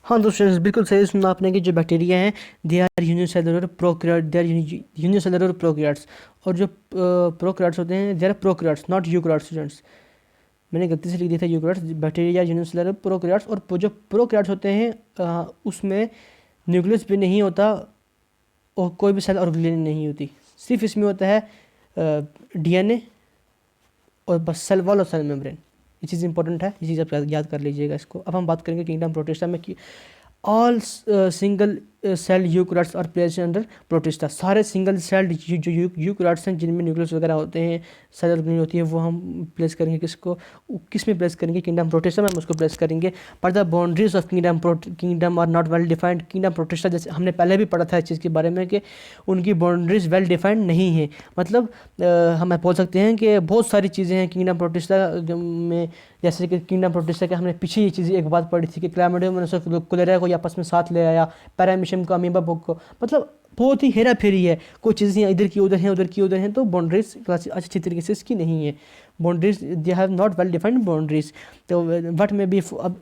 हाँ दोस्तों, बिल्कुल सही सुना आपने कि जो बैक्टीरिया हैं they are unicellular prokaryote, they are unicellular prokaryotes. और जो प्रोकैरियोट्स होते हैं they are prokaryotes not eukaryotes students. मैंने गलती से लिख दिया था यूकैरियोट्स। बैक्टीरिया यूनिसेलुलर प्रोकैरियोट्स, और जो प्रोकैरियोट्स होते हैं उसमें न्यूक्लियस भी नहीं होता और कोई भी सेल ऑर्गेनेल नहीं होती। सिर्फ इसमें होता है डीएनए और बस सेल वॉल और सेल मेम्ब्रेन। ये चीज़ इंपॉर्टेंट है, ये चीज़ आप याद कर लीजिएगा इसको। अब हम बात करेंगे किंगडम प्रोटिस्टा में कि all single cell eukaryotes are placed under protista. सारे सिंगल सेल जो यूकैरियोट्स हैं जिनमें न्यूक्लियस वगैरह होते हैं, सेल ऑर्गेनेल होती है, वो हम प्लेस करेंगे किस में प्लेस करेंगे? किंगडम प्रोटिस्टा में हम उसको प्लेस करेंगे। पर the boundaries of kingdom are not well defined. Kingdom protista जैसे हमने पहले भी पढ़ा था इस चीज़ के बारे में कि उनकी बाउंड्रीज वेल डिफाइंड नहीं है। मतलब हम बोल सकते हैं कि बहुत सारी चीज़ें हैं किंगडम प्रोटिस्टा में, जैसे कि किंगडम प्रोटिस्टा के हमने पीछे ये चीज़ एक बात पढ़ी थी कि क्लैमिडियम कोलेरा को आपस में साथ ले आया, पैरामीशियम को अमीबा को, मतलब बहुत ही हेरा फेरी है। कोई चीज़ें इधर की उधर हैं, उधर की उधर हैं, तो बाउंड्रीज अच्छी तरीके से इसकी नहीं है। Boundaries they have not well defined boundaries. तो वट में भी अब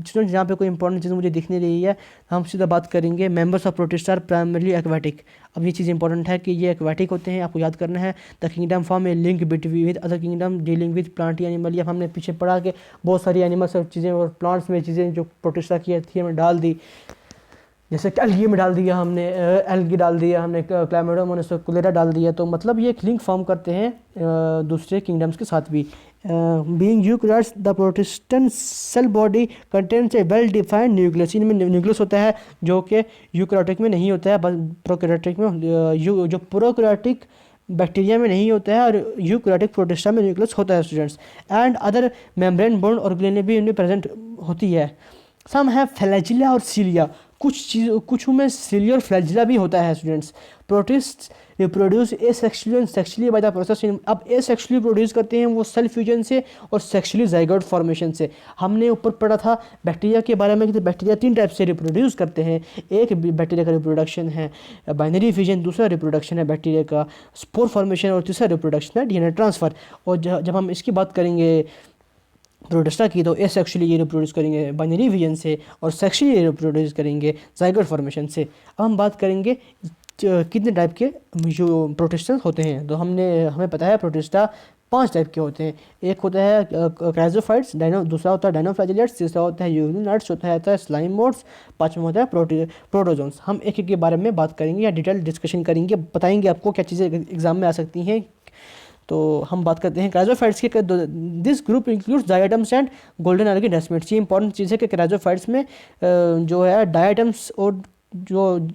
स्टूडेंट जहाँ पे कोई इंपॉर्टेंट चीज़ मुझे दिखने रही है, हम सीधा बात करेंगे members of protista are primarily aquatic. अब ये चीज़ इंपॉर्टेंट है कि ये एक्वाटिक होते हैं, आपको याद करना है। The kingdom form A link between with other kingdom dealing with plant animal. या हमने पीछे पढ़ा के बहुत सारी एनिमल्स और चीज़ें और प्लांट्स में चीज़ें जो प्रोटिस्टा की थी हमने डाल दी, जैसे एल्गी में डाल दिया हमने, एल्गी डाल दिया हमने, क्लैमिडियम कोलेरा डाल दिया। तो मतलब ये एक लिंक फॉर्म करते हैं दूसरे किंगडम्स के साथ भी। Being eukaryotes the protistan cell body contains a well defined nucleus. इनमें न्यूक्लियस होता है जो कि यूकैरियोटिक में नहीं होता है, प्रोकैरियोटिक में जो प्रोकैरियोटिक बैक्टीरिया में नहीं होता है और यूकैरियोटिक प्रोटिस्टा में न्यूक्लियस होता है students. And other membrane bond organelle भी इनमें प्रेजेंट होती है। सम है फ्लैजिला और सीलिया। कुछ में सीलिया और फ्लैजिला भी होता है students. Protist reproduce asexually and sexually by the process. अब एसेक्सुअली प्रोड्यूस करते हैं वो सेल फ्यूजन से और सेक्सुअली जाइगोट फॉर्मेशन से। हमने ऊपर पढ़ा था बैक्टीरिया के बारे में कि बैक्टीरिया 3 टाइप से रिप्रोड्यूस करते हैं। एक बैक्टीरिया का रिप्रोडक्शन है बाइनरी फ्यूजन, दूसरा रिप्रोडक्शन है बैक्टीरिया का स्पोर फॉर्मेशन, और तीसरा रिप्रोडक्शन है डीएनए ट्रांसफ़र। और जब हम इसकी बात करेंगे प्रोटिस्टा की, तो एसेक्सुअली ये रिप्रोड्यूस करेंगे बाइनरी विजन से और सेक्सुअली ये रिप्रोड्यूस करेंगे जाइगोट फॉर्मेशन से। अब हम बात करेंगे कितने टाइप के जो प्रोटिस्टा होते हैं। तो हमें पता है प्रोटिस्टा 5 टाइप के होते हैं। एक होता है क्राइजोफाइट्स, दूसरा होता है डाइनोफ्लैजेलेट्स, तीसरा होता है यूरिनाइट्स, चौथा होता है स्लाइम मोड्स, पाँचवा होता है प्रोटोजोन्स। हम एक एक के बारे में बात करेंगे या डिटेल डिस्कशन करेंगे, बताएंगे आपको क्या चीज़ें एग्जाम में आ सकती हैं। तो हम बात करते हैं क्राइजोफाइट्स के। This group includes diatoms and golden algae desmids. ये इंपॉर्टेंट चीज़ है कि क्राइजोफाइट्स में जो है डायटम्स और जो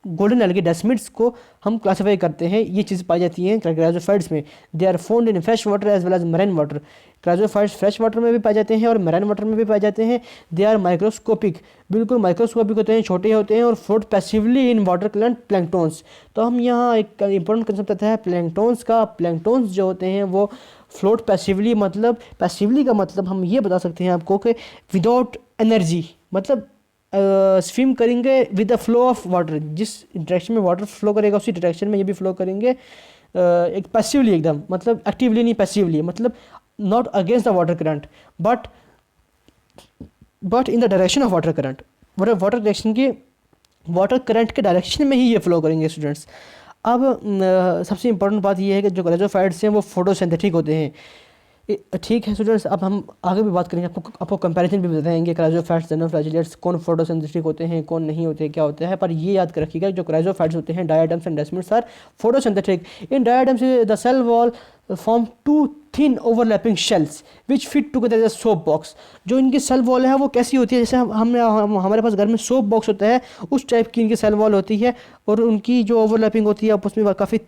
गोल्डन एल्गी डेस्मिड्स को हम क्लासीफाई करते हैं। ये चीज़ पाई जाती है क्राइजोफाइट्स में। They are found in fresh water as well as marine water. Chrysophytes fresh water में भी पाए जाते हैं और मरीन वाटर में भी पाए जाते हैं। दे आर माइक्रोस्कोपिक, बिल्कुल माइक्रोस्कोपिक होते हैं, छोटे होते हैं और फ्लोट पैसिवली इन वाटर प्लैंक्टोन्स। तो हम यहाँ एक इंपॉर्टेंट कंसेप्ट आता है प्लैंक्टोन्स का। प्लैंक्टोन्स जो होते हैं वो फ्लोट पैसिवली, मतलब पैसिवली का मतलब हम ये बता सकते हैं आपको कि विदाउट एनर्जी, मतलब स्विम करेंगे with the flow of water. जिस डायरेक्शन में वाटर फ्लो करेगा उसी डायरेक्शन में ये भी फ्लो करेंगे, एक पैसिवली एकदम, मतलब एक्टिवली नहीं, पैसिवली, मतलब not against the water current but in the direction of water current. Water current के डायरेक्शन में ही ये फ्लो करेंगे स्टूडेंट्स। अब सबसे इंपॉर्टेंट बात ये है कि जो क्राइजोफाइट्स हैं वो फोटोसिंथेटिक होते हैं। ठीक है स्टूडेंट्स, अब हम आगे भी बात करेंगे, आपको कंपैरिजन भी बताएंगे क्राइजोफाइट्स डाइनोफ्लैजेलेट्स कौन फोटोसिंथेटिक होते हैं कौन नहीं होते, क्या होता है। पर ये याद रखिएगा जो क्राइजोफाइट्स होते हैं diatoms and desmids are photosynthetic. In diatoms the cell wall form 2 thin overlapping shells which fit together as a soap box. जो इनकी सेल वॉल है वो कैसी होती है, जैसे हमारे पास घर में सोप बॉक्स होता है उस टाइप की इनकी सेल वॉल होती है। और उनकी जो ओवरलैपिंग होती है आपस में काफ़ी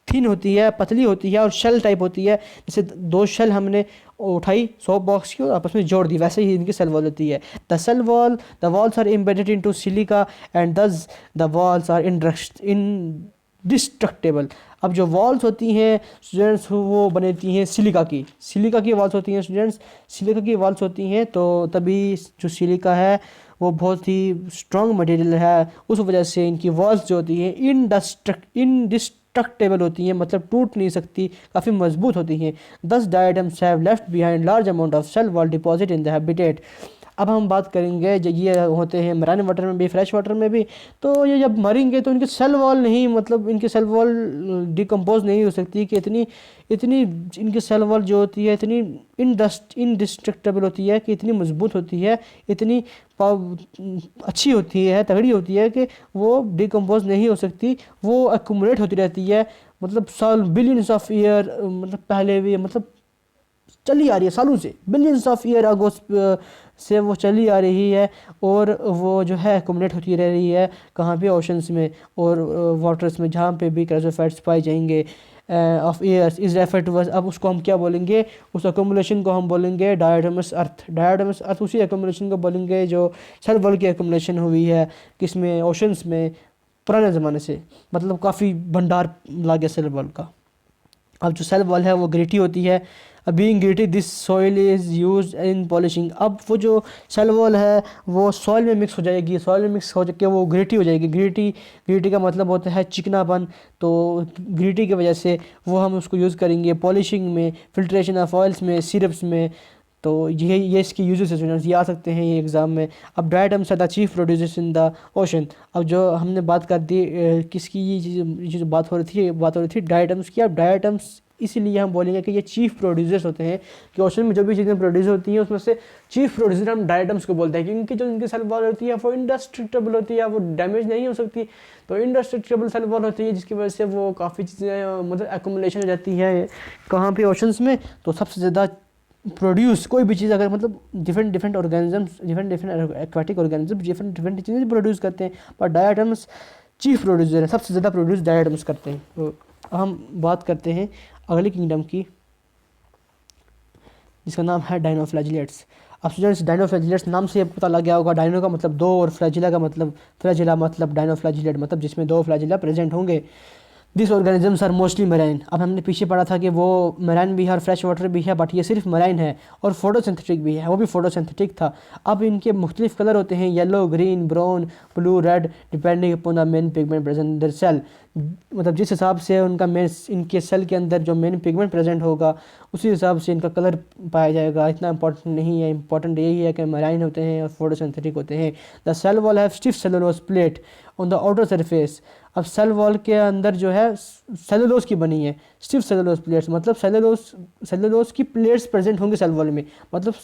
थिन होती है, पतली होती है और शेल टाइप होती है। जैसे 2 शेल हमने उठाई सोप बॉक्स की और आपस में जोड़ दी, वैसे ही इनकी सेल वॉल होती है। The walls are embedded into silica and thus the walls are indestructible. अब जो वॉल्स होती हैं स्टूडेंट्स वो बनती हैं सिलिका की वॉल्स होती हैं स्टूडेंट्स, सिलिका की वॉल्स होती हैं। तो तभी जो सिलिका है वो बहुत ही स्ट्रॉन्ग मटेरियल है, उस वजह से इनकी वॉल्स जो होती हैं इनडिस्ट्रक्टेबल होती हैं, मतलब टूट नहीं सकती, काफ़ी मजबूत होती हैं। 10 diatoms have left behind large amount of cell wall deposit in the habitat. अब हम बात करेंगे जो ये होते हैं मरीन वाटर में भी, फ्रेश वाटर में भी। तो ये जब मरेंगे तो इनके सेल वॉल नहीं, मतलब इनके सेल वॉल डिकम्पोज नहीं हो सकती कि इतनी इतनी इनकी सेल वॉल जो होती है इतनी इनडिस्ट्रक्टेबल होती है, कि इतनी मजबूत होती है, इतनी अच्छी होती है, तगड़ी होती है कि वो डिकम्पोज नहीं हो सकती, वो एक्यूमुलेट होती रहती है। मतलब साल बिलियंस ऑफ ईयर, मतलब पहले भी, मतलब चली आ रही है सालों से, बिलियंस ऑफ ईयर अगो से वो चली आ रही है, और वो जो है एक्यूमुलेट होती रह रही है कहाँ पे, ओशंस में और वाटर्स में, जहाँ पे भी क्रायोफाइट्स पाए जाएंगे of years is refer to us. अब उसको हम क्या बोलेंगे, उस एक्यूमुलेशन को हम बोलेंगे डायटमस अर्थ। डायटमस अर्थ उसी एक्यूमुलेशन को बोलेंगे जो सेल वॉल की एक्यूमुलेशन हुई है, किसमें, ओशंस में, पुराने ज़माने से, मतलब काफ़ी भंडार ला गया सेल वॉल का। अब जो सेल वॉल है वो ग्रेटी होती है। Being gritty this soil is use in polishing. अब वो जो सेल वॉल है वो सॉइल में मिक्स हो जाएगी, सॉइल में मिक्स हो के वो ग्रेटी हो जाएगी। ग्रेटी का मतलब होता है चिकनापन, तो ग्रेटी की वजह से वो हम उसको यूज़ करेंगे पॉलिशिंग में, फिल्ट्रेशन ऑफ ऑयल्स में, सिरप्स में। तो ये इसकी यूजेस है स्टूडेंट्स, ये आ सकते हैं ये एग्ज़ाम में। अब diatoms are the chief producers in the ocean. अब जो हमने बात कर दी किसकी, ये जो बात हो रही थी डायटम्स की। अब डायटम्स इसीलिए हम बोलेंगे कि ये चीफ प्रोड्यूसर्स होते हैं, कि ओशन में जो भी चीज़ें प्रोड्यूस होती हैं उसमें से चीफ प्रोड्यूसर हम डायटम्स को बोलते हैं, क्योंकि जो इनकी सेल वॉल होती है वो इंडेस्ट्रक्टेबल होती है, वो डैमेज नहीं हो सकती। तो इंडेस्ट्रक्टेबल सेल वॉल होती है जिसकी वजह से वो काफ़ी चीज़ें मतलब एक्यूमुलेशन हो जाती है कहाँ पे, ओशंस में। तो सबसे ज़्यादा प्रोड्यूस कोई भी चीज़ अगर, मतलब different organisms, different aquatic organisms different चीज़ें प्रोड्यूस करते हैं, पर डायटम्स चीफ प्रोड्यूसर है, सबसे ज़्यादा प्रोड्यूस डायटम्स करते हैं। तो हम बात करते हैं अगली किंगडम की, जिसका नाम है डाइनोफ्लैजिलेट्स। अब स्टूडेंट्स डाइनोफ्लैजिलेट्स नाम से पता लग गया होगा, डाइनो का मतलब दो और फ्लैजिला का मतलब, फ्लैजिला मतलब डाइनोफ्लैजिलेट मतलब जिसमें दो फ्लैजिला प्रेजेंट होंगे। This organisms are mostly marine. अब हमने पीछे पढ़ा था कि वो मराइन भी है और फ्रेश वाटर भी है, बट ये सिर्फ मराइन है, और फोटोसिंथेटिक भी है, वो भी फोटोसिंथेटिक था। अब इनके मुख्तलिफ कलर होते हैं, yellow, green, brown, blue, red, depending upon the main pigment present in their cell. मतलब जिस हिसाब से उनका मेन, इनके सेल के अंदर जो मेन पिगमेंट प्रेजेंट होगा उसी हिसाब से इनका कलर पाया जाएगा। इतना इंपॉर्टेंट नहीं है, इंपॉर्टेंट यही है कि मराइन होते हैं और फोटोसिंथेटिक होते हैं। The cell wall have stiff cellulose plate on the outer surface. अब सेल वॉल के अंदर जो है सेलुलोज की बनी है, स्टिफ सेलुलोज प्लेट्स, मतलब सेलुलोज की प्लेट्स प्रेजेंट होंगे सेल वॉल में। मतलब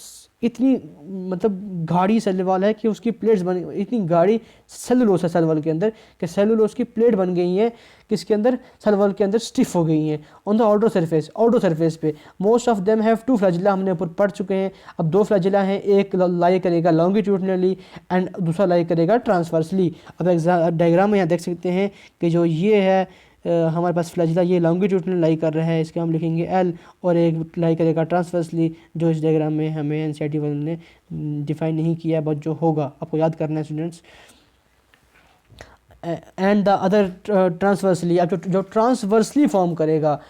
इतनी, मतलब गाढ़ी सेल वॉल है कि उसकी प्लेट्स बनी, इतनी गाढ़ी सेलुलोज है सेल वॉल के अंदर कि सेलुलोज की प्लेट बन गई है किसके अंदर, सेल वॉल के अंदर स्टिफ हो गई हैं। ऑन द आउटर सरफेस पे most of them have two flagella, हमने ऊपर पढ़ चुके हैं। अब दो फ्लैजिला हैं, एक लाई करेगा लॉन्गिट्यूडनली एंड दूसरा लाई करेगा ट्रांसवर्सली। अब डायग्राम में यहाँ देख सकते हैं कि जो ये है हमारे पास फ्लैजिला, ये लॉन्गिट्यूडनल लाई कर रहा है, इसके हम लिखेंगे एल, और एक लाई करेगा ट्रांसवर्सली, जो इस डायग्राम में हमें एनसीईआरटी वालों ने डिफाइन नहीं किया, बट जो होगा आपको याद करना है students. And the other transversely. अब जो ट्रांसवर्सली फॉर्म करेगा,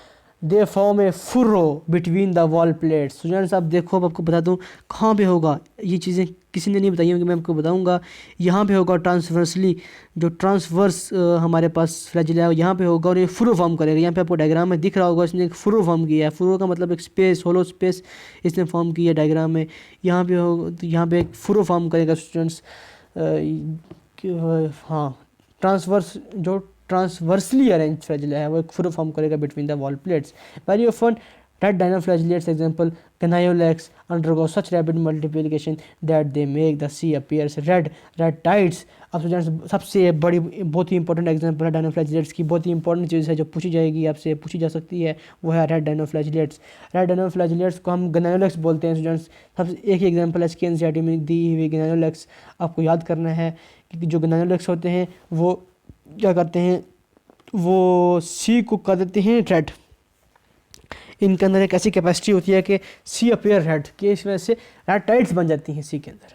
they form a furrow between the wall plates. Students आप देखो, अब आपको बता दूं कहाँ पे होगा, ये चीज़ें किसी ने नहीं बताई होंगी, मैं आपको बताऊंगा। यहाँ पे होगा ट्रांसवर्सली, जो ट्रांसवर्स हमारे पास फ्लैजिला है यहाँ पे होगा, और ये फुर्रो फॉर्म करेगा। यहाँ पे आपको डायग्राम में दिख रहा होगा, इसने एक फुर्रो फॉर्म किया है। फुर्रो का मतलब एक स्पेस, होलो स्पेस इसने फॉर्म किया है डायग्राम में। यहाँ पे होगा, तो यहाँ पे एक फुर्रो फॉर्म करेगा स्टूडेंट्स। हाँ, जो ट्रांसवर्सली अरेंज फ्लैजिला है वो एक फुर्रो फॉर्म करेगा between the wall plates. Very often red dinoflagellates example goniolates undergo such rapid multiplication that they make the sea appears red tides। अब स्टूडेंट्स सबसे बड़ी बहुत ही इंपॉर्टेंट एग्जांपल है डायनोफ्लैजिलेट्स की, बहुत ही इंपॉर्टेंट चीज़ है जो पूछी जाएगी, आपसे पूछी जा सकती है, वो है रेड डायनोफ्लैजिलेट्स। रेड डायनोफ्लैजिलेट्स को हम गनायोलेक्स बोलते हैं स्टूडेंट्स। सबसे एक ही एग्जांपल है इसकी एनसीईआरटी में दी हुई गनायोलेक्स। आपको याद करना है कि जो गनायोलेक्स होते हैं वो क्या करते हैं, वो सी को कर देते हैं रेड। इनके अंदर एक ऐसी कैपेसिटी होती है कि सी अपीयर रेड, कि इस वजह से रेड टाइड्स बन जाती हैं सी के अंदर,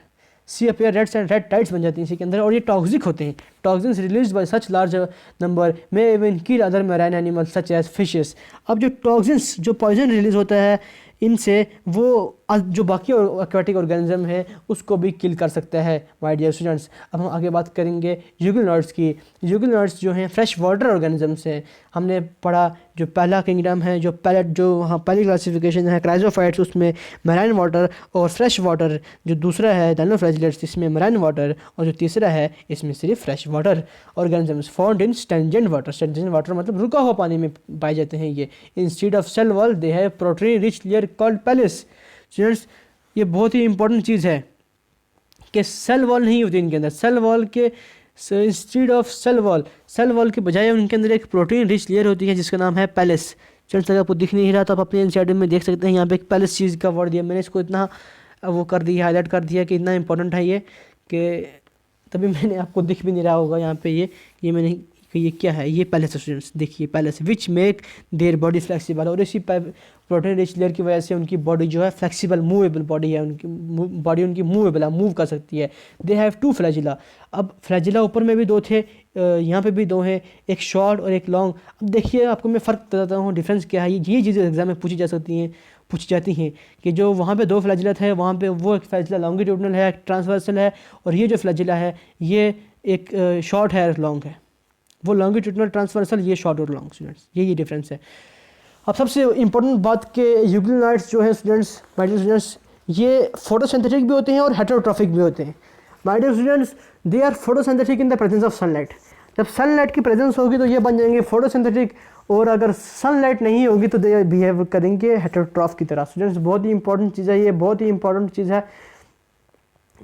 sea appear reds and red tides बन जाती हैं सी के अंदर। और ये टॉक्सिक होते हैं, toxins release by such large number may even kill other marine animals such as fishes. अब जो टॉक्सिन्स, जो पॉइजन रिलीज होता है इनसे वो जो बाकी एक्वाटिक ऑर्गेनिज्म है उसको भी किल कर सकता है माय डियर स्टूडेंट्स। अब हम आगे बात करेंगे यूग्लिनॉइड्स की। यूग्लिनॉइड्स जो हैं फ्रेश वाटर ऑर्गेनिजम्स हैं। हमने पढ़ा जो पहला किंगडम है, जो पहली क्लासिफिकेशन है क्राइजोफाइट्स, उसमें मैराइन वाटर और फ्रेश वाटर। जो दूसरा है डायनोफ्लैजेलेट्स, इसमें मैराइन वाटर, और जो तीसरा है इसमें सिर्फ fresh water organisms found in stagnant water. Stagnant water मतलब रुका हुआ पानी में पाए जाते हैं ये। Instead of cell wall they have protein rich layer called pellicle. Students, ये बहुत ही इंपॉर्टेंट चीज़ है कि सेल वॉल नहीं होती इनके अंदर। सेल वॉल के इंस्टीड ऑफ सेल वॉल के बजाय उनके अंदर एक प्रोटीन रिच लेयर होती है जिसका नाम है पेलिस। स्टूडेंट्स, अगर आपको दिख नहीं रहा तो आप अपने एनसीईआरटी में देख सकते हैं, यहाँ पे एक पेलिस चीज़ का वर्ड दिया। मैंने इसको इतना वो कर दिया, हाईलाइट कर दिया कि इतना इंपॉर्टेंट है ये, कि तभी मैंने आपको दिख भी नहीं रहा होगा यहाँ पे ये मैंने कि ये क्या है। ये पेलिस स्टूडेंट्स देखिए, pellicle which make their body flexible. और इसी प्रोटीन रिच लेयर की वजह से उनकी बॉडी जो है फ्लेक्सिबल मूवेबल बॉडी है, उनकी बॉडी उनकी मूवेबल है, मूव कर सकती है। They have 2 flagella. अब फ्लैजिला ऊपर में भी 2 थे, यहाँ पे भी 2 हैं, एक शॉर्ट और एक लॉन्ग। अब देखिए आपको मैं फ़र्क बताता हूँ, डिफरेंस क्या है। ये चीज़ें एग्जाम में पूछी जाती हैं कि जो वहाँ पे 2 फ्लैजिला थे, वहाँ पे वो एक फ्लैजिला लॉन्गिट्यूडनल है, ट्रांसवर्सल है, और ये जो फ्लैजिला है ये एक शॉर्ट है, लॉन्ग है। वो लॉन्गिट्यूडनल ट्रांसवर्सल, ये शॉर्ट और लॉन्ग। स्टूडेंट्स, ये डिफरेंस है। अब सबसे इंपॉर्टेंट बात के यूग्लिनॉइड्स जो है स्टूडेंट्स, माय डियर स्टूडेंट्स, ये फोटोसिंथेटिक भी होते हैं और हेटेरोट्रॉफिक भी होते हैं। My dear students, they are photosynthetic in the presence of sunlight. जब सनलाइट की प्रेजेंस होगी तो ये बन जाएंगे फोटोसिंथेटिक, और अगर सनलाइट नहीं होगी तो दे बिहेव करेंगे हेटेरोट्रॉफ की तरह। स्टूडेंट्स, बहुत ही इंपॉर्टेंट चीज़ है ये, बहुत ही इंपॉर्टेंट चीज़ है।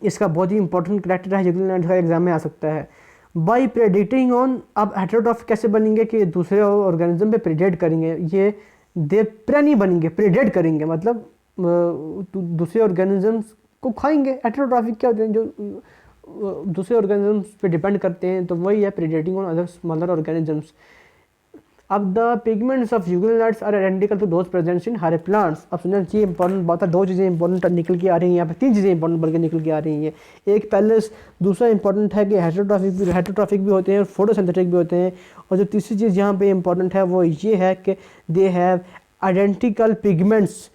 इसका बहुत ही इंपॉर्टेंट करैक्टर है, यूग्लिनॉइड्स का एग्जाम में आ सकता है। बाई प्रेडिक्टिंग ऑन, अब हेटेरोट्रॉफ कैसे बनेंगे कि दूसरे ऑर्गेनिज्म पे प्रेडेट करेंगे। ये दे प्रे नहीं बनेंगे, प्रेडेट करेंगे, मतलब दूसरे ऑर्गेनिजम्स को खाएंगे। हेटेरोट्रॉफिक क्या होते हैं, जो दूसरे ऑर्गेनिजम्स पे डिपेंड करते हैं, तो वही है predating on other smaller organisms. अब the pigments of euglenoids are identical to those presents in हरे प्लांट्स। अब सुनिए, ये इंपॉर्टेंट बात है, 2 चीज़ें इंपॉर्टेंट निकल के आ रही हैं यहाँ पे, 3 चीज़ें इंपॉर्टेंट बल्कि निकल के आ रही हैं। एक पेलिस, दूसरा इंपॉर्टेंट है कि हेटेरोट्रॉफिक भी होते हैं और फोटोसिंथेटिक भी होते हैं, और जो तीसरी चीज़ यहाँ पे इंपॉर्टेंट है वो ये है कि दे हैव आइडेंटिकल पिगमेंट्स,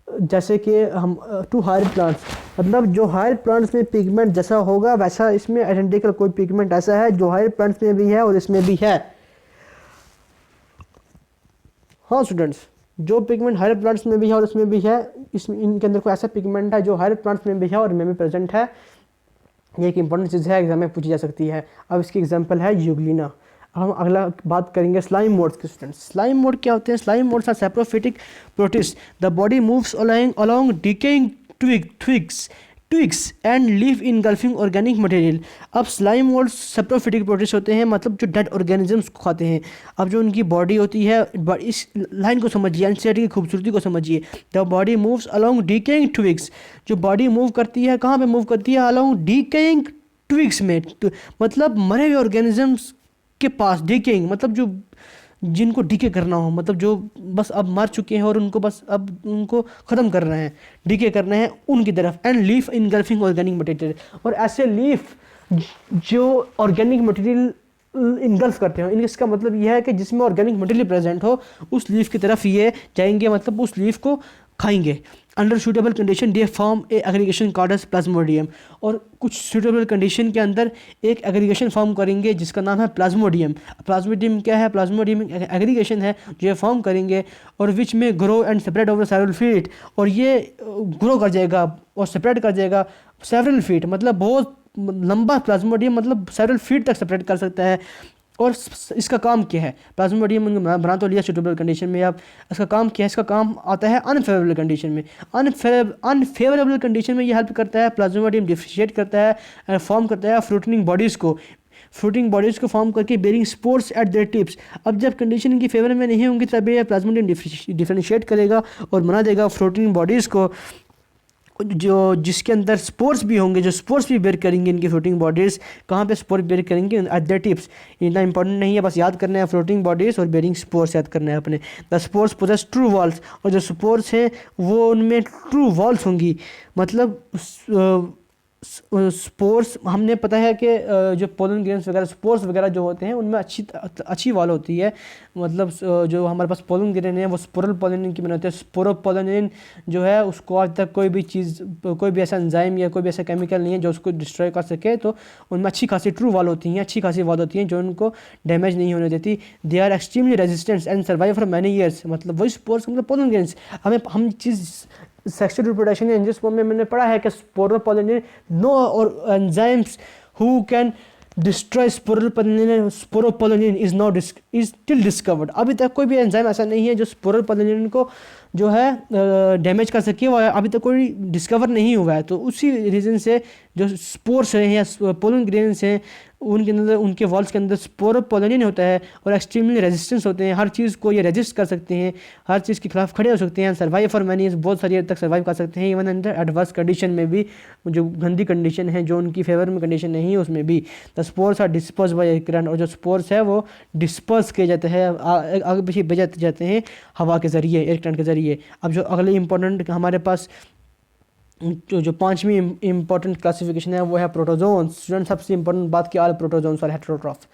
जैसे कि हम टू हायर प्लांट्स, मतलब जो हायर प्लांट्स में पिगमेंट जैसा होगा वैसा इसमें आइडेंटिकल कोई पिगमेंट ऐसा है जो हायर प्लांट्स में भी है और इसमें भी है। हाँ स्टूडेंट्स, जो पिगमेंट हायर प्लांट्स में भी है और इसमें भी है, इसमें इनके अंदर कोई ऐसा पिगमेंट है जो हायर प्लांट्स में भी है और इनमें भी प्रेजेंट है। ये एक इंपॉर्टेंट चीज़ है, एग्जाम में पूछी जा सकती है। अब इसकी एग्जांपल है यूग्लिना। हम अगला बात करेंगे स्लाइम मोड्स के। स्टूडेंट्स, स्लाइम मोड क्या होते हैं? Slime moulds are saprophytic protist. The body moves along decaying twigs and live engulfing organic material. अब स्लाइम मोड्स सैप्रोफिटिक प्रोटिस्ट होते हैं, मतलब जो डेड ऑर्गेनिजम्स को खाते हैं। अब जो उनकी बॉडी होती है, इस लाइन को समझिए, एनसीईआरटी की खूबसूरती को समझिए। The body moves along decaying twigs. जो बॉडी मूव करती है, कहाँ पे मूव करती है? अलोंग डिकेइंग ट्विग्स में, मतलब मरे हुए ऑर्गेनिजम्स के पास। डिकेइंग मतलब जो जिनको डीके करना हो, मतलब जो बस अब मर चुके हैं और उनको बस अब उनको ख़त्म करना है, डीके करना है, उनकी तरफ। And leaf engulfing organic material, और ऐसे लीफ जो ऑर्गेनिक मटेरियल इनगल्फ करते हो, इसका मतलब यह है कि जिसमें ऑर्गेनिक मटेरियल प्रेजेंट हो उस लीफ की तरफ ये जाएंगे, मतलब उस लीफ को खाएंगे। Under suitable condition they form a aggregation called as plasmodium, और कुछ सूटेबल कंडीशन के अंदर एक एग्रीगेशन फॉर्म करेंगे जिसका नाम है प्लाज्मोडियम। प्लाज्मोडियम क्या है? प्लाज्मोडियम एग्रीगेशन है जो ये फॉर्म करेंगे, और विच में grow and separate over several feet, और ये ग्रो कर जाएगा और सेपरेट कर जाएगा सेवरल फीट, मतलब बहुत लंबा प्लाज्मोडियम, मतलब सेवरल फीट तक सेपरेट कर सकता है। और इसका काम क्या है? प्लाज्मोडियम बना तो लिया सूटेबल कंडीशन में, अब इसका काम क्या है? इसका काम आता है अनफेवरेबल कंडीशन में। अनफेवरेबल कंडीशन में ये हेल्प करता है, प्लाज्मोडियम डिफरेंशिएट करता है, फॉर्म करता है फ्रूटिंग बॉडीज़ को फॉर्म करके bearing spores at their tips. अब जब कंडीशन इनकी फेवर में नहीं होंगी तब ये प्लाज्मोडियम डिफरेंशिएट करेगा और बना देगा फ्रूटिंग बॉडीज़ को, जो जिसके अंदर स्पोर्स भी होंगे, जो स्पोर्स भी बेयर करेंगे इनकी फ्लोटिंग बॉडीज़। कहाँ पे स्पोर्स बेयर करेंगे? At the tips. इतना इंपॉर्टेंट नहीं है, बस याद करना है फ्लोटिंग बॉडीज़ और बेरिंग स्पोर्स याद करना है अपने। The spores possess true walls, और जो स्पोर्स हैं वो उनमें ट्रू वॉल्स होंगी, मतलब स्पोर्स हमने पता है कि जो पोलन ग्रेन्स वगैरह स्पोर्स वगैरह जो होते हैं उनमें अच्छी वॉल होती है, मतलब जो हमारे पास पोलन ग्रेन है वो स्पोरल पोलिन की बने होते हैं। स्पोरोपोलिन जो है उसको आज तक कोई भी चीज़, कोई भी ऐसा एंजाइम या कोई भी ऐसा केमिकल नहीं है जो उसको डिस्ट्रॉय कर सके, तो उनमें अच्छी खासी ट्रू वॉल होती हैं, अच्छी खासी वॉल होती हैं जो उनको डैमेज नहीं होने देती। They are extremely resistant and survive for many years, मतलब वही स्पोर्स मतलब पोलन ग्रेन्स। हम चीज़ सेक्सुअल रिप्रोडक्शन एंजियोस्पर्म में मैंने पढ़ा है कि स्पोरोपोलिन नो और enzymes who can destroy sporopollenin is not is still discovered. अभी तक कोई भी एंजाइम ऐसा नहीं है जो स्पोरोपोलिन को जो है डैमेज कर सके, वो अभी तक कोई डिस्कवर नहीं हुआ है। तो उसी रीज़न से जो स्पोर्स हैं या पोलन ग्रेन्स हैं उनके अंदर, उनके वॉल्स के अंदर स्पोरोपोलिन होता है और एक्सट्रीमली रेजिस्टेंस होते हैं, हर चीज़ को ये रेजिस्ट कर सकते हैं, हर चीज़ के खिलाफ खड़े हो सकते हैं, सर्वाइव फॉर मैनी, बहुत सारी हद तक सर्वाइव कर सकते हैं, इवन अंडर एडवर्स कंडीशन में भी, जो गंदी कंडीशन है, जो उनकी फेवर में कंडीशन नहीं है उसमें भी। The spores are disperse by air current, और जो स्पोर्स है वो डिस्पर्स किए जाते हैं, आगे पीछे भेजे जाते हैं हवा के ज़रिए, एयर करंट के ज़रिए। अब जो अगले इंपॉर्टेंट हमारे पास जो पांचवी इंपॉर्टेंट क्लासिफिकेशन है वो है प्रोटोजोन्स। स्टूडेंट सबसे इंपॉर्टेंट बात की, ऑल प्रोटोजोन्स आर हेटेरोट्रॉफ।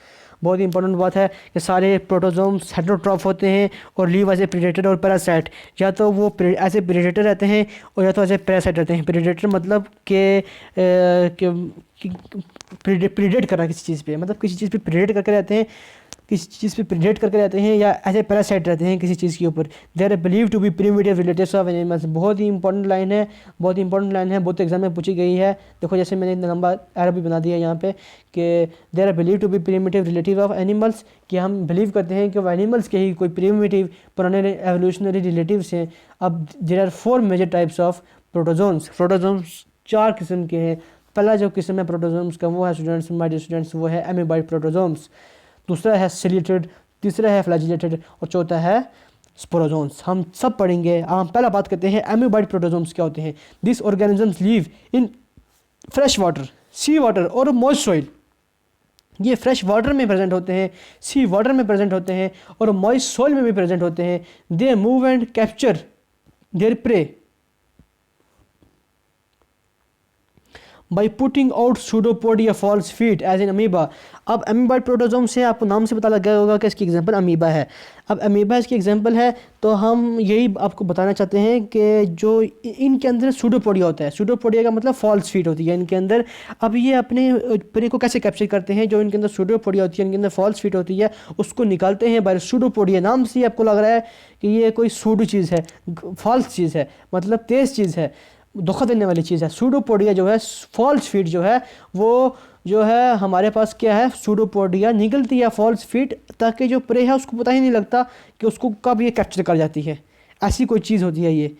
बहुत ही इंपॉर्टेंट बात है कि सारे प्रोटोजोम्स हेटेरोट्रॉफ होते हैं और लीव एज ए प्रेडेटर और पैरासाइट। या तो वो एज ए प्रेडेटर रहते हैं और या तो एज ए पैरासाइट रहते हैं। प्रेडेटर मतलब कि प्रेडेट करना किसी चीज़ पे, मतलब किसी चीज़ पे प्रेडेट करके रहते हैं, किसी चीज़ पे प्रेडेट करके रहते हैं, या ऐसे पैरासाइट रहते हैं किसी चीज़ के ऊपर। They are believe to be primitive relatives of animals. बहुत ही इंपॉर्टेंट लाइन है, बहुत ही इंपॉर्टेंट लाइन है, बहुत एग्जाम में पूछी गई है। देखो जैसे मैंने इतना लंबा एरो भी बना दिया यहाँ पे कि they are believe to be primitive relative of animals, कि हम बिलीव करते हैं कि वो एनिमल्स के ही कोई प्रिमिटिव पुराने एवोल्यूशनरी रिलेटिव्स हैं। अब there are 4 major types of protozoans. Protozoans 4 किस्म के हैं। पहला जो किस्म है प्रोटोजोम्स का वो है स्टूडेंट्स, माय डियर स्टूडेंट्स, वो है एमीबाइड प्रोटोजोम्स। दूसरा है सिलिएटेड, तीसरा है फ्लैजिलेटेड और चौथा है स्पोरोजोन्स। हम सब पढ़ेंगे। हम पहला बात करते हैं एमीबाइड प्रोटोजोम्स क्या होते हैं। This organisms live in fresh water, sea water और मॉइस्ट सॉइल। ये फ्रेश वाटर में प्रेजेंट होते हैं, सी वाटर में प्रेजेंट होते हैं और मॉइस्ट सॉइल में भी प्रेजेंट होते हैं। They move and capture their prey by putting out pseudopodia false feet as in amoeba. अब अमीबाइड प्रोटोजोम से आपको नाम से पता लग गया होगा कि इसकी एग्जांपल अमीबा है। अब अमीबा इसकी एग्जांपल है, तो हम यही आपको बताना चाहते हैं कि जो इनके अंदर सूडोपोडिया होता है, सूडोपोडिया का मतलब फॉल्स फीट होती है इनके अंदर। अब ये अपने प्रे को कैसे कैप्चर करते हैं, जो इनके अंदर सूडोपोडिया होती है, इनके अंदर फॉल्स फीट होती है, उसको निकालते हैं बाय सूडोपोडिया। नाम से आपको लग रहा है कि ये कोई सूडो चीज़ है, फॉल्स चीज़ है, मतलब तेज़ चीज़ है, धोखा देने वाली चीज़ है। सूडोपोडिया जो है, फॉल्स फीट जो है, वो जो है हमारे पास क्या है, सूडोपोडिया निकलती है फॉल्स फीट, ताकि जो प्रे है उसको पता ही नहीं लगता कि उसको कब ये कैप्चर कर जाती है। ऐसी कोई चीज़ होती है ये।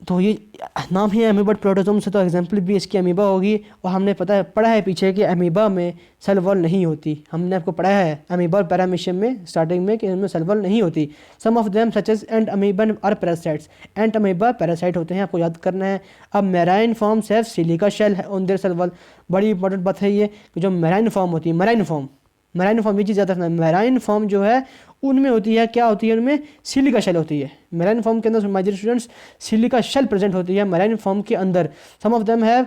तो ये नाम ही है अमीबाइड प्रोटोजोम से, तो एग्जांपल भी इसकी अमीबा होगी। और हमने पढ़ा है पीछे कि अमीबा में सेल वॉल नहीं होती। हमने आपको पढ़ा है अमीबा और पैरामीशियम में स्टार्टिंग में कि इनमें सेल वॉल नहीं होती। Some of them such as entamoeba are parasites. Entamoeba parasite होते हैं, आपको याद करना है। अब marine forms have silica shell on their cell wall. बड़ी इंपॉर्टेंट बात है ये कि जो मैराइन फॉर्म होती है, मैराइन फॉर्म ये चीज़ ज़्यादा रखना है। मैराइन फॉर्म जो है उनमें होती है, क्या होती है, उनमें सिलिका शेल होती है। मैराइन फॉर्म के अंदर my dear students silica shell present होती है मैराइन फॉर्म के अंदर। Some of them have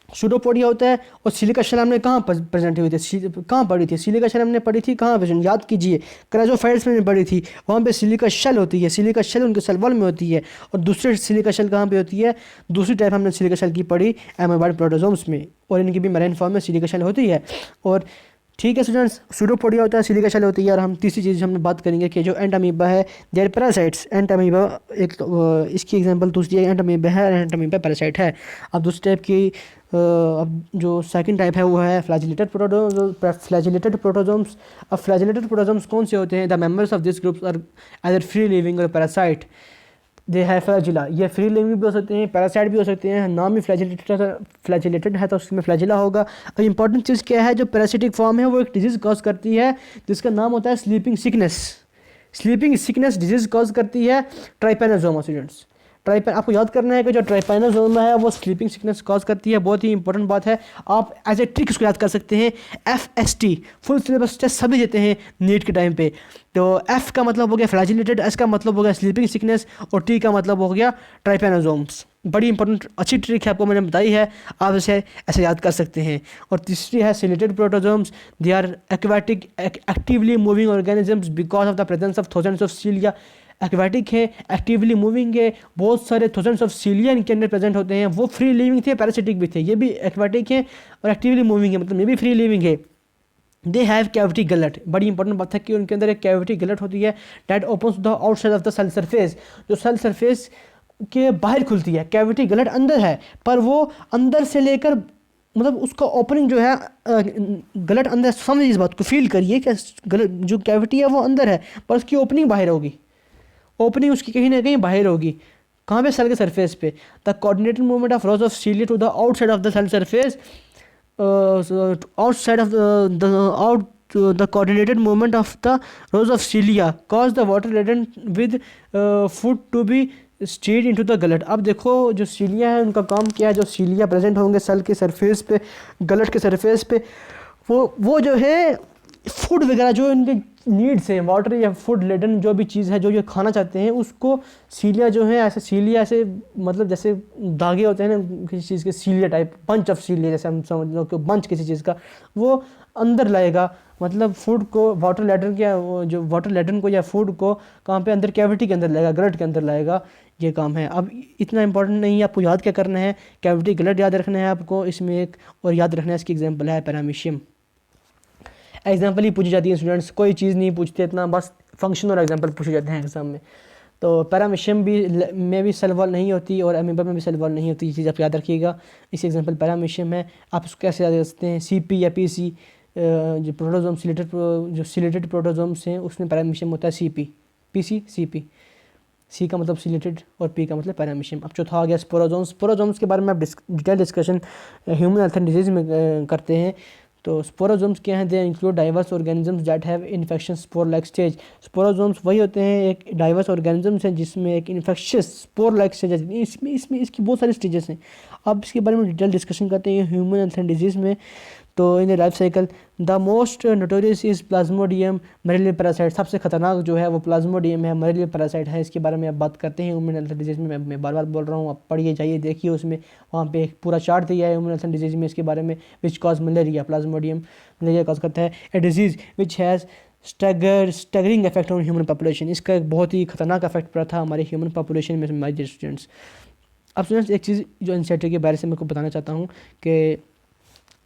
pseudopodia होता है। और सिलिका शेल हमने कहाँ प्रेजेंट हुई थी, कहाँ पढ़ी थी सिलिका शेल हमने पढ़ी थी, कहाँ प्रेजेंट, याद कीजिए, क्राइजोफाइट्स में पढ़ी थी, वहाँ पे सिलिका शेल होती है। सिलिका शेल उनके सेल वॉल में होती है। और दूसरी सिलिका शेल कहाँ पे होती है, दूसरी टाइप हमने सिलिका शेल की पढ़ी एमीबाइड प्रोटोजोम्स में, और इनकी भी मैराइन फॉर्म में सिलिका शेल होती है। और ठीक है स्टूडेंट्स, सूडोपोडिया होता है, सिलिका शेल होती है। और हम तीसरी चीज़ हमने बात करेंगे कि जो एंट अमीबा है, देयर पैरासाइट्स। एंट अमीबा एक इसकी एग्जांपल दूसरी है, एंट अमीबा है, एंट अमीबा पैरासाइट है। अब दूसरी टाइप की अब जो सेकंड टाइप है वो है फ्लैजिलेटेड प्रोटोजोम्स। अब फ्लैजिलेटेड प्रोटोजोम्स कौन से होते हैं, the members of this groups are either free living और पैरासाइट। दे है फ्लैजिला, ये फ्री लिविंग भी हो सकते हैं, पैरासाइट भी हो सकते हैं। नाम ही फ्लैजिलेटेड है तो उसमें फ्लैजिला होगा। अब इंपॉर्टेंट चीज़ क्या है, जो पैरासिटिक फॉर्म है वो एक डिजीज़ कॉज करती है जिसका नाम होता है sleeping sickness. Sleeping sickness disease cause करती है ट्राइपेनोसोमा स्टूडेंट्स। आपको याद करना है कि जो ट्राइपेनोसोमा है वो स्लीपिंग सिकनेस कॉज करती है, बहुत ही इंपॉर्टेंट बात है। आप एज ए ट्रिक इसको याद कर सकते हैं, FST फुल सिलेबस टेस्ट सभी देते हैं नीट के टाइम पे। तो F का मतलब हो गया फ्लैजिलेटेड, S का मतलब हो गया स्लीपिंग सिकनेस और T का मतलब हो गया ट्राइपेनोसोम्स। बड़ी इंपॉर्टेंट अच्छी ट्रिक है, आपको मैंने बताई है, आप इसे ऐसे याद कर सकते हैं। और तीसरी है ciliated protozoans, they are aquatic actively moving organisms because of the presence of thousands of cilia. Aquatic है, एक्टिवली मूविंग है, बहुत सारे थाउजेंड्स ऑफ सीलिया इनके अंदर प्रेजेंट होते हैं। वो फ्री लिविंग थे, पैरासिटिक भी थे, ये भी एक्वाटिक है और एक्टिवली मूविंग है, मतलब ये भी फ्री लिविंग है। दे हैव कैविटी गलट, बड़ी इंपॉर्टेंट बात है कि उनके अंदर एक कैविटी गलट होती है, that opens the outside of the cell surface, जो सेल सरफेस के बाहर खुलती है। कैविटी गलट अंदर है पर वो अंदर से लेकर मतलब उसका ओपनिंग जो है गलट अंदर, समझ इस बात को, फील करिए कि गलत जो कैविटी है वो अंदर है पर उसकी ओपनिंग बाहर होगी, ओपनिंग उसकी कहीं ना कहीं बाहर होगी। कहाँ पे? सेल के सरफेस पे। The coordinated movement of rows of cilia to the outside of the cell surface, outside of the coordinated movement of the rows of cilia cause the water laden with food to be stayed into the gullet. अब देखो जो सीलिया है उनका काम क्या है, जो सीलिया present होंगे सेल के सरफेस पे, गलट के सरफेस पे, वो जो है फूड वगैरह जो इनके नीड्स हैं, वाटर या फूड लेडन जो भी चीज़ है जो ये खाना चाहते हैं, उसको सीलिया जो है ऐसे, सीलिया ऐसे मतलब जैसे धागे होते हैं ना किसी चीज़ के, सीलिया टाइप, बंच ऑफ सीलिया जैसे हम समझ लो कि बंच किसी चीज़ का, वो अंदर लाएगा, मतलब फूड को वाटर लेडन के, जो वाटर लेडन को या फूड को कहाँ पे? अंदर कैविटी के अंदर लाएगा, गलट के अंदर लाएगा, ये काम है। अब इतना इंपॉर्टेंट नहीं है, आपको याद क्या करना है, कैविटी गलट याद रखना है आपको इसमें एक, और याद रखना है इसकी एग्जाम्पल है पैरामीशियम। एग्जाम्पल ही पूछी जाती है स्टूडेंट्स, कोई चीज़ नहीं पूछते इतना, बस फंक्शन और एग्जाम्पल पूछे जाते हैं एग्जाम में। तो पैरामीशियम भी में भी सेल वॉल नहीं होती और अमीबा में भी सेल वॉल नहीं होती, ये चीज़ आप याद रखिएगा। इसी एग्जाम्पल पैरामीशियम है, आप उसको कैसे याद कर सकते हैं? CP या PC, जो प्रोटोजोम जो सिलेटेड प्रोटोजोम्स हैं उसमें पैरामीशियम होता है CP, PC CP, C का मतलब सिलेटेड और P का मतलब पैरामीशियम। अब चौथा आ गया स्पोरोजोम्स। स्पोरोजोम्स के बारे में आप detail discussion human health and disease में करते हैं। तो स्पोरोजोम्स क्या हैं? They include diverse organisms that have infection spore like stage. Sporozoans वही होते हैं, एक डाइवर्स ऑर्गेनिजम्स हैं जिसमें एक इन्फेक्शियस स्पोर लाइक स्टेज है। इसमें इसकी बहुत सारी स्टेजेस हैं। अब इसके बारे में डिटेल डिस्कशन करते हैं ह्यूमन हेल्थ एंड डिजीज़ में। तो in life cycle the most notorious is Plasmodium malaria parasite. सबसे खतरनाक जो है वो प्लाज्मोडियम है, मलेरिया पैरासाइट है। इसके बारे में अब बात करते हैं ह्यूमन हेल्थ एंड डिजीज़ में। मैं बार बार बोल रहा हूँ, आप पढ़िए जाइए देखिए, उसमें वहाँ पे एक पूरा चार्ट दिया है ह्यूमन हेल्थ एंड डिजीज़ में इसके बारे में। Which cause malaria, Plasmodium malaria cause करता है। ए disease which has staggering effect on human population. इसका एक बहुत ही खतरनाक इफेक्ट पड़ा था हमारे ह्यूमन पॉपुलेशन में, माय डियर स्टूडेंट्स। अब स्टूडेंट्स एक चीज़ जो एनसीईआरटी के बारे से मैं आपको बताना चाहता हूँ कि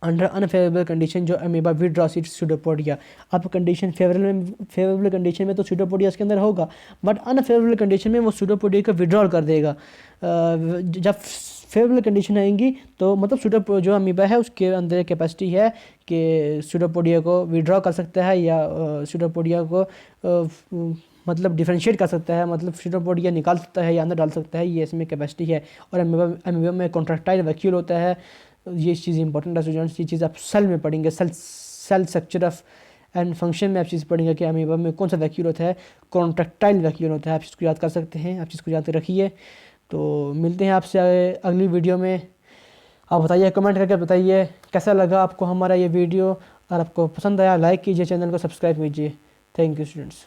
अंडर अनफेवरेबल कंडीशन जो अमीबा विड्रॉस इट्स स्यूडोपोडिया। अब कंडीशन फेवरेबल कंडीशन में तो स्यूडोपोडिया इसके अंदर होगा, बट अनफेवरेबल कंडीशन में वो स्यूडोपोडिया का विड्रॉल कर देगा। जब फेवरेबल कंडीशन आएंगी तो मतलब जो अमीबा है उसके अंदर एक कैपेसिटी है कि स्यूडोपोडिया को विड्रॉ कर सकता है या स्यूडोपोडिया को मतलब डिफरेंशिएट कर सकता है, मतलब स्यूडोपोडिया निकाल सकता है या अंदर डाल सकता है, ये इसमें कैपेसिटी है। और अमीबा में कॉन्ट्रैक्टाइल वैक्यूल होता है। ये चीज़ इंपॉर्टेंट है स्टूडेंट्स, ये चीज़ आप सेल में पढ़ेंगे, cell structure of and function में आप चीज़ पढ़ेंगे कि अमीबा में कौन सा वैक्यूल होता है, कॉन्ट्रैक्टाइल वैक्यूल होता है। आप इसको याद कर सकते हैं, आप चीज़ को याद रखिए। तो मिलते हैं आपसे अगली वीडियो में। आप बताइए, कमेंट करके बताइए कैसा लगा आपको हमारा ये वीडियो, और आपको पसंद आया लाइक कीजिए, चैनल को सब्सक्राइब कीजिए। Thank you students.